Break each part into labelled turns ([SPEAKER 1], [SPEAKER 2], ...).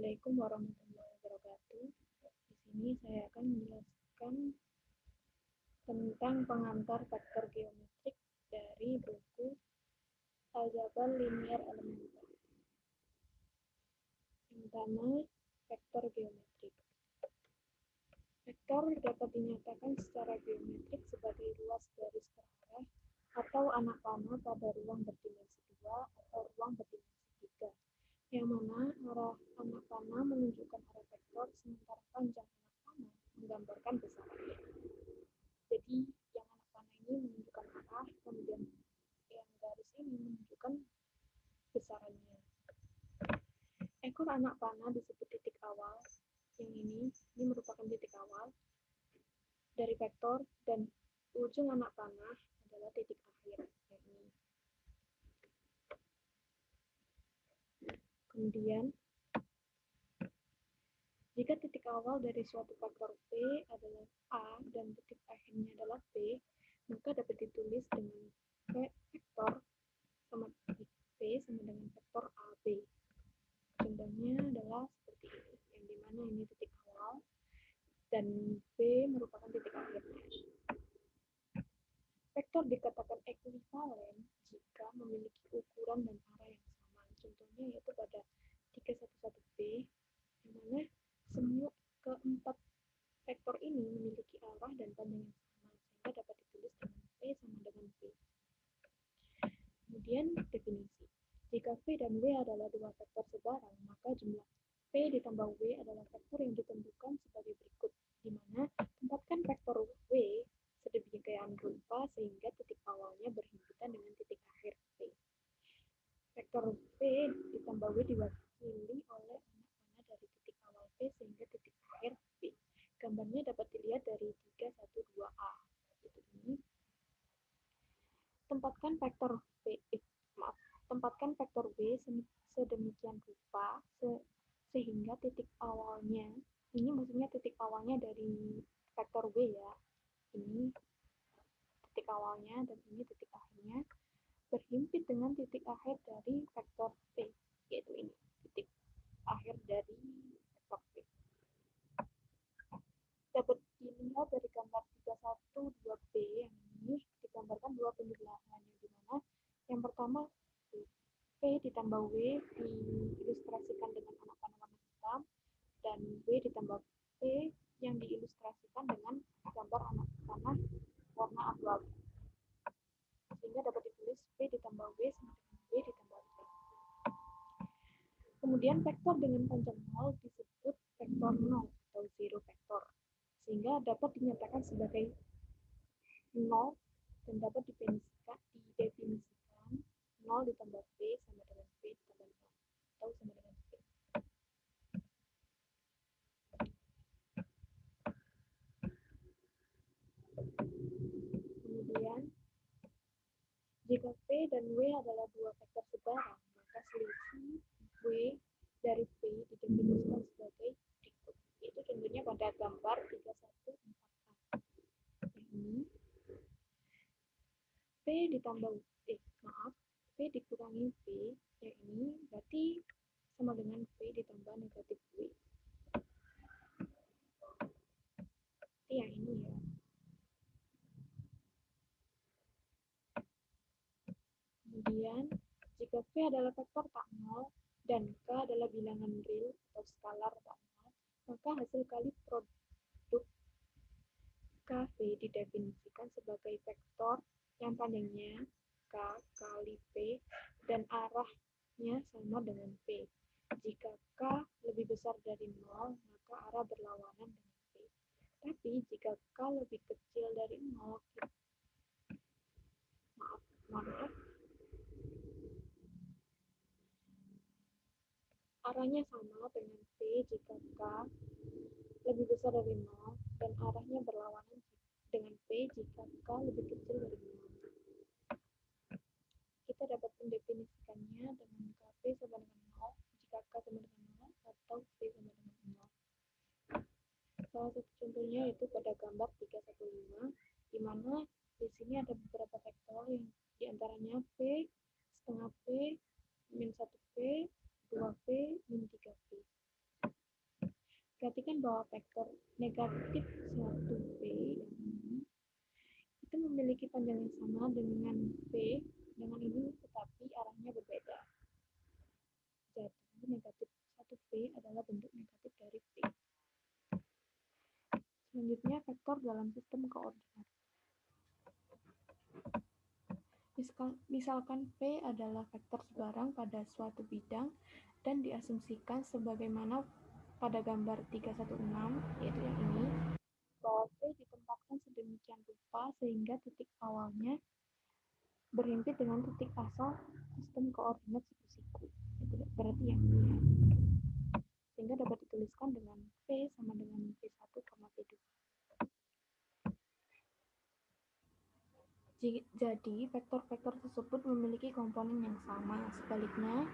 [SPEAKER 1] Assalamualaikum warahmatullahi wabarakatuh. Di sini saya akan menjelaskan tentang pengantar vektor geometrik dari buku Aljabar Linear Elementer. Yang pertama, vektor geometrik. Vektor dapat dinyatakan secara geometrik sebagai ruas garis terarah atau anak panah pada ruang berdimensi 2 atau ruang berdimensi 3, yang mana arah anak panah menunjukkan arah vektor, sementara panjang anak panah menggambarkan besarannya. Jadi yang anak panah ini menunjukkan arah, kemudian yang garis ini menunjukkan besarannya. Ekor anak panah disebut titik awal. Yang ini merupakan titik awal dari vektor, dan ujung anak panah adalah titik akhir. Kemudian, jika titik awal dari suatu vektor P adalah A dan titik akhirnya adalah P, maka dapat ditulis dengan vektor sama P sama dengan vektor AB. Contohnya adalah seperti ini, yang dimana ini titik awal dan B merupakan titik akhirnya. Vektor dikatakan ekuivalen jika memiliki ukuran dan arah yang sama. Contohnya yaitu pada 311B, yang mana semua keempat vektor ini memiliki arah dan panjang yang sama, sehingga dapat ditulis dengan P sama dengan V. Kemudian definisi. Jika V dan W adalah dua vektor sebarang, maka jumlah P ditambah W adalah vektor yang ditentukan sebagai berikut, di mana tempatkan vektor W sedemikian rupa sehingga titik awalnya berhimpitan dengan titik akhir P. Vektor P ditambah W diwakili oleh anak panah dari titik awal P sehingga titik akhir P. Gambarnya dapat dilihat dari 312A. Ini. Tempatkan vektor V sedemikian rupa sehingga titik awalnya, ini maksudnya titik awalnya dari vektor W ya, ini titik awalnya dan ini titik akhirnya berhimpit dengan titik akhir dari vektor P, yaitu ini titik akhir dari vektor P. Dapat dilihat dari gambar 312B yang ini digambarkan dua pendulahan, yang dimana yang pertama P ditambah W diilustrasikan dengan anak panah warna hitam, dan W ditambah P yang diilustrasikan dengan gambar anak panah warna abu-abu, sehingga dapat ditulis P ditambah W sama dengan W ditambah P. Kemudian vektor dengan panjang 0 disebut vektor 0 atau zero vektor, sehingga dapat dinyatakan sebagai 0 dan dapat didefinisikan 0 ditambah P sama dengan P ditambah 0 atau sama dengan P. Kemudian, jika P dan W adalah dua vektor sebarang, maka selisih W dari P didefinisikan sebagai berikut. Itu contohnya pada gambar 314A. Ini P ditambah P dikurangi P, yang ini berarti sama dengan P ditambah negatif W. Seperti yang ini ya. Kemudian, jika V adalah vektor tak nol dan K adalah bilangan real atau skalar tak nol, maka hasil kali produk KV didefinisikan sebagai vektor yang panjangnya K kali P dan arahnya sama dengan P. Jika K lebih besar dari 0, maka arah berlawanan dengan P. Tapi jika K lebih kecil dari 0, arahnya sama dengan P jika K lebih besar dari 0 dan arahnya berlawanan dengan P jika K lebih kecil dari 0. Kita dapat mendefinisikannya dengan KP sama dengan 0 jika K sama dengan 0 atau P sama dengan 0. Salah satu contohnya itu pada gambar 315, di mana di sini ada beberapa vektor yang diantaranya P, setengah P, min 1P, 2P, min 3P. bahwa vektor negatif 1P ini itu memiliki panjang yang sama dengan P dengan ini, tetapi arahnya berbeda. Jadi negatif 1P adalah bentuk negatif dari P. Selanjutnya, vektor dalam sistem koordinat. Misalkan P adalah vektor sebarang pada suatu bidang dan diasumsikan sebagaimana pada gambar 316, yaitu yang ini, bahwa P ditempatkan sedemikian rupa sehingga titik awalnya berhimpit dengan titik asal sistem koordinat siku-siku. Itu berarti yang ini ya. Sehingga dapat dituliskan dengan P sama dengan P1, P2. Jadi, vektor-vektor tersebut memiliki komponen yang sama. Sebaliknya,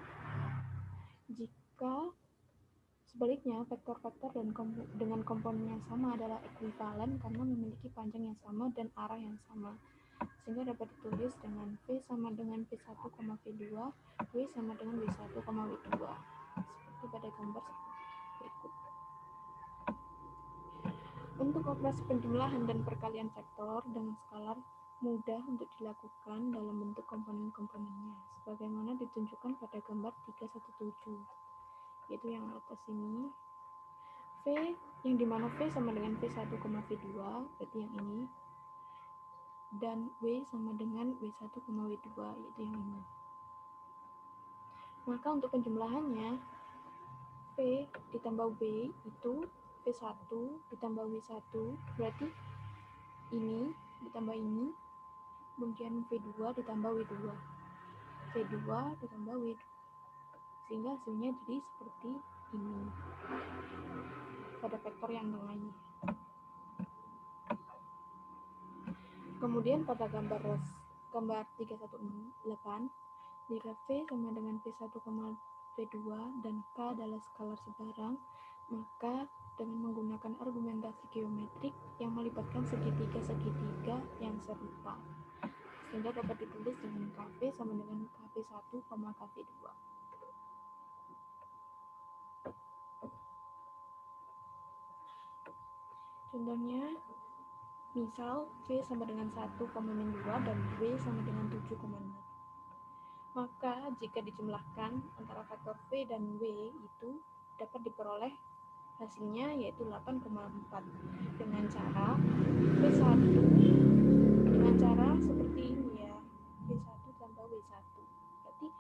[SPEAKER 1] vektor-vektor dengan komponen yang sama adalah ekuivalen karena memiliki panjang yang sama dan arah yang sama. Sehingga dapat ditulis dengan V sama dengan P1, P2, W sama dengan W1, W2. Seperti pada gambar berikut. Untuk operasi penjumlahan dan perkalian vektor dengan skalar mudah untuk dilakukan dalam bentuk komponen-komponennya, sebagaimana ditunjukkan pada gambar 317, yaitu yang atas ini. V, yang dimana V sama dengan V1, V2, berarti yang ini, dan W sama dengan W1, W2, yaitu yang ini. Maka untuk penjumlahannya, V ditambah W itu V1 ditambah W1, berarti ini ditambah ini, kemudian V2 ditambah W2, V2 ditambah W2, sehingga hasilnya jadi seperti ini pada vektor yang tengahnya. Kemudian pada gambar 318, jika V sama dengan V1, V2 dan K adalah skalar sebarang, maka dengan menggunakan argumentasi geometrik yang melibatkan segitiga-segitiga yang serupa, sehingga dapat ditulis dengan KV sama dengan KV1, KV2. Contohnya, misal V sama dengan 1,2 dan W sama dengan 7,6. Maka jika dijumlahkan antara faktor V dan W itu dapat diperoleh hasilnya yaitu 8,4 dengan cara V1 dengan cara seperti ini ya, V1 tambah W1, berarti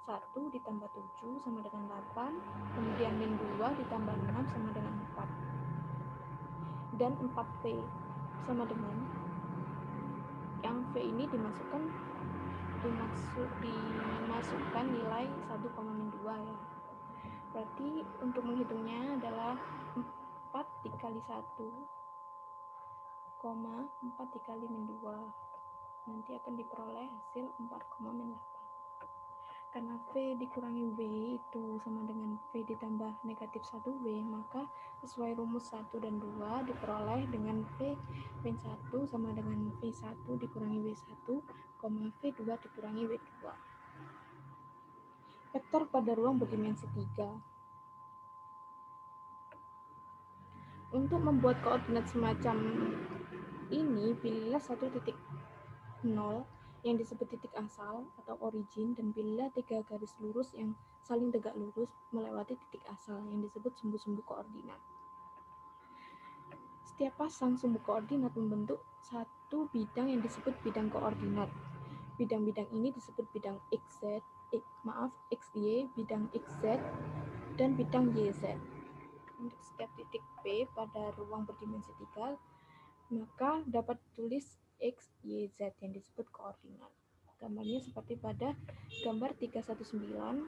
[SPEAKER 1] 1 ditambah 7 sama dengan 8, kemudian min 2 ditambah 6 sama dengan 4, dan 4V sama dengan yang V ini dimasukkan nilai 1,2 ya. Berarti untuk menghitungnya adalah 4 dikali 1, 4 dikali min 2. Nanti akan diperoleh hasil 4,8. Karena V dikurangi W itu sama dengan V ditambah negatif 1W, maka sesuai rumus 1 dan 2 diperoleh dengan V min 1 sama dengan V1 dikurangi W1, V2 dikurangi W2. Vektor pada ruang berdimensi 3. Untuk membuat koordinat semacam ini, pilihlah satu titik 0 yang disebut titik asal atau origin, dan pilihlah 3 garis lurus yang saling tegak lurus melewati titik asal yang disebut sumbu-sumbu koordinat. Setiap pasang sumbu koordinat membentuk satu bidang yang disebut bidang koordinat. Bidang-bidang ini disebut bidang XY, bidang XZ, dan bidang YZ. Untuk setiap titik P pada ruang berdimensi 3, maka dapat tulis X, Y, Z yang disebut koordinat. Gambarnya seperti pada gambar 319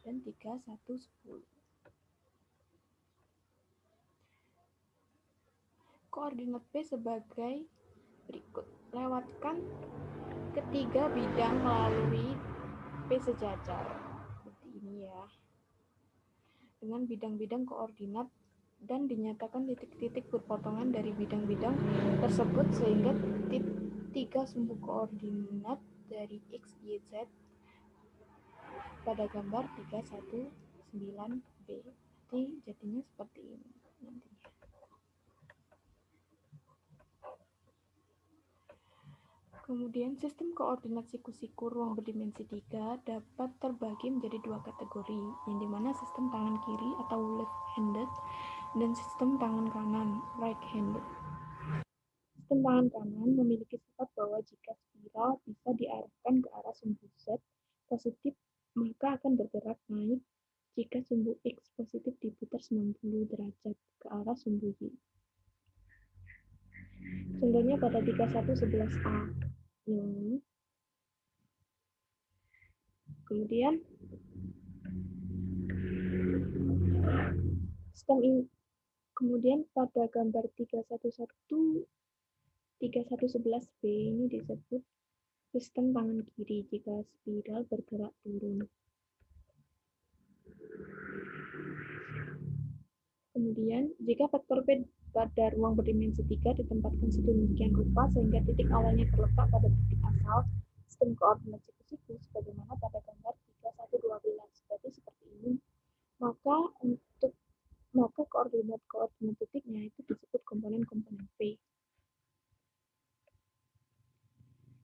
[SPEAKER 1] dan 3110. Koordinat P sebagai berikut. Lewatkan ketiga bidang melalui P sejajar. Seperti ini ya. Dengan bidang-bidang koordinat dan dinyatakan titik-titik berpotongan dari bidang-bidang tersebut sehingga tiga sumbu koordinat dari X, Y, Z pada gambar 319B nanti jadinya seperti ini nantinya. Kemudian sistem koordinat siku-siku ruang berdimensi 3 dapat terbagi menjadi dua kategori, yang dimana sistem tangan kiri atau left-handed dan sistem tangan kanan right-handed. Sistem tangan kanan memiliki sifat bahwa jika spiral bisa diarahkan ke arah sumbu Z positif, maka akan bergerak naik jika sumbu X positif diputar 90 derajat ke arah sumbu Y. Contohnya pada 3111A. Ini. Kemudian sistem ini, kemudian pada gambar 3111B ini disebut sistem tangan kiri jika spiral bergerak turun. Kemudian, jika vektor P pada ruang berdimensi 3 ditempatkan sedemikian rupa sehingga titik awalnya terletak pada titik asal sistem koordinat siku-siku sebagaimana pada gambar 3112. Berarti seperti ini. Maka koordinat titiknya itu disebut komponen-komponen P.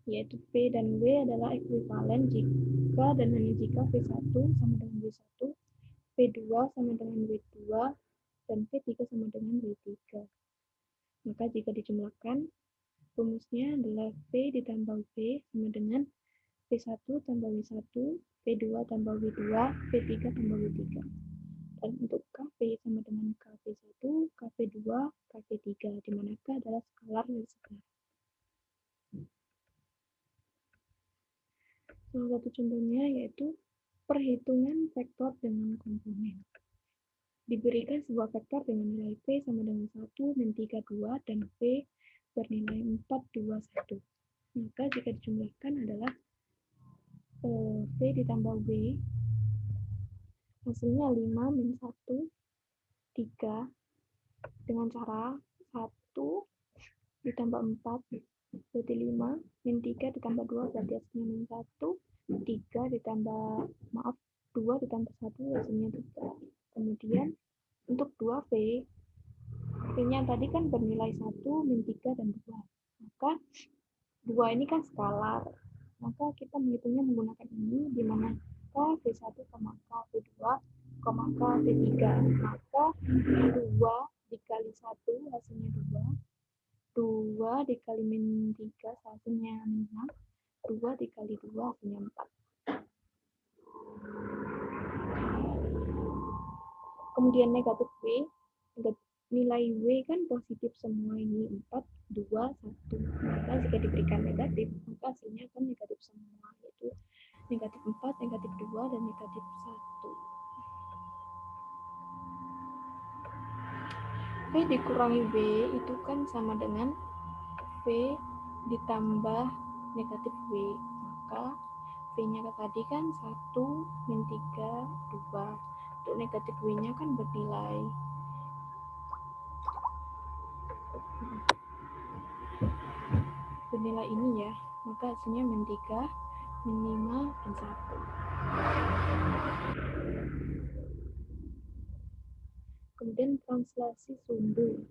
[SPEAKER 1] Yaitu P dan W adalah ekuivalen jika dan hanya jika V1 sama dengan W1, V2 sama dengan W2, dan V3 sama dengan W3. Maka jika dijumlahkan, rumusnya adalah V ditambah V sama dengan V1 tambah W1, V2 tambah W2, V3 tambah W3. Dan untuk KV sama dengan KV1, KV2, KV3, di mana K adalah skalar dan sekalar. Salah satu contohnya yaitu perhitungan vektor dengan komponen. Diberikan sebuah vektor dengan nilai V sama dengan 1, min 3, 2, dan V bernilai 4, 2, 1. Maka jika dijumlahkan adalah V ditambah W, hasilnya 5, min 1, 3, dengan cara 1 ditambah 4, berarti 5, min 3 ditambah 2, berarti hasilnya min 1, 3 ditambah, 2 ditambah 1, hasilnya 3. Kemudian, untuk 2V, V-nya tadi kan bernilai 1, min 3, dan 2. Maka 2 ini kan skalar. Maka kita menghitungnya menggunakan ini, di mana K, V1, K, V2, K, V3. Maka 2 dikali 1 hasilnya 2. 2 dikali min 3 hasilnya min 6. 2 dikali 2 hasilnya 4. Kemudian negatif W, nilai W kan positif semua ini, 4, 2, 1. Maka jika diberikan negatif, maka hasilnya akan negatif semua, yaitu negatif 4, negatif 2, dan negatif 1. V dikurangi W itu kan sama dengan V ditambah negatif W. Maka V-nya tadi kan 1, min 3, 2. Untuk negatif W-nya kan bernilai ini ya. Maka hasilnya min 3, min 5, dan 1. Kemudian translasi sumbu.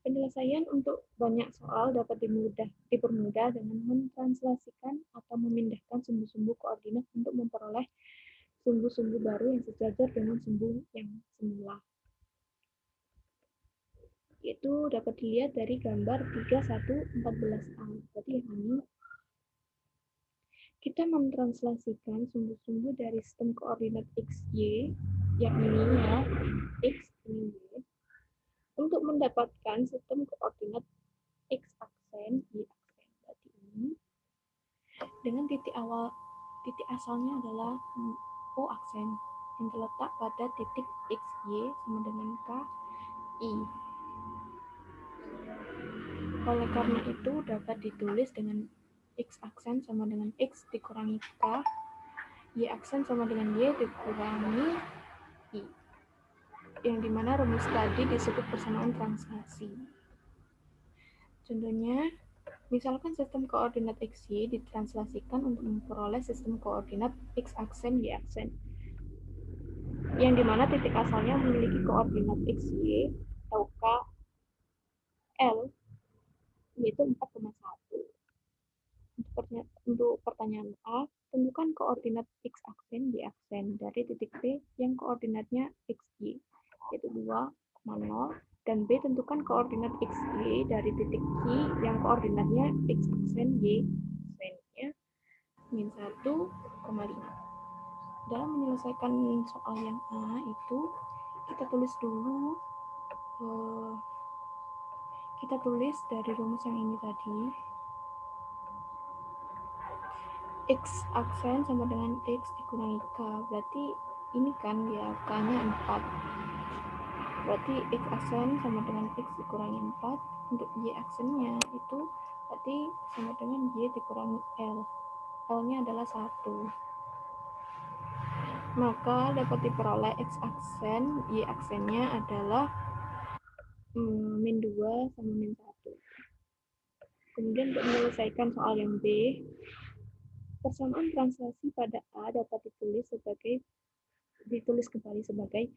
[SPEAKER 1] Penyelesaian untuk banyak soal dapat dipermudah dengan mentranslasikan atau memindahkan sumbu-sumbu koordinat untuk memperoleh sumbu-sumbu baru yang sejajar dengan sumbu yang semula. Itu dapat dilihat dari gambar 3114A. Jadi ini kita mentranslasikan sumbu-sumbu dari sistem koordinat X, Y, yang ini ya, X, ini Y, untuk mendapatkan sistem koordinat X aksen, Y aksen. Berarti ini dengan titik asalnya adalah O aksen yang terletak pada titik X, Y sama dengan K, I. Oleh karena itu dapat ditulis dengan X aksen sama dengan X dikurangi K, Y aksen sama dengan Y dikurangi I. Yang dimana rumus tadi disebut persamaan translasi. Contohnya, misalkan sistem koordinat XY ditranslasikan untuk memperoleh sistem koordinat X aksen, Y aksen. yang dimana titik asalnya memiliki koordinat x, y, atau k, l, yaitu 4,1. Untuk pertanyaan A, tentukan koordinat x aksen, y aksen dari titik P yang koordinatnya x, y, yaitu 2,0, dan B, tentukan koordinat x, y dari titik Q yang koordinatnya x aksen, y aksennya min 1,5. Dalam menyelesaikan soal yang A itu, kita tulis dulu dari rumus yang ini tadi. X aksen sama dengan X dikurangi K, berarti ini kan ya K-nya 4, berarti X aksen sama dengan X dikurangi 4. Untuk Y aksennya itu berarti sama dengan Y dikurangi L, L-nya adalah 1, maka dapat diperoleh X aksen, Y aksennya adalah min 2 sama min 1. Kemudian untuk menyelesaikan soal yang B, persamaan translasi pada A dapat ditulis kembali sebagai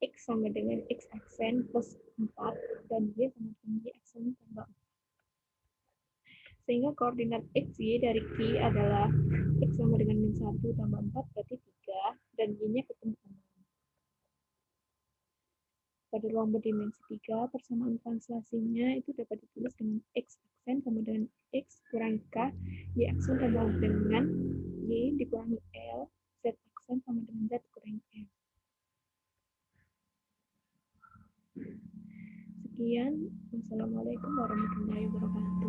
[SPEAKER 1] X sama dengan X aksen plus 4 dan Y sama dengan Y aksen tambah 4. Sehingga koordinat X, Y dari Q adalah X sama dengan min 1 tambah 4 berarti 3 dan Y-nya ketemu 6. Pada ruang berdimensi 3, persamaan translasinya itu dapat ditulis dengan X aksen sama dengan X kurangi K, Y aksen tambah dengan Y dikurangi L, Z aksen sama dengan Z kurangi L. Sekian, wassalamualaikum warahmatullahi wabarakatuh.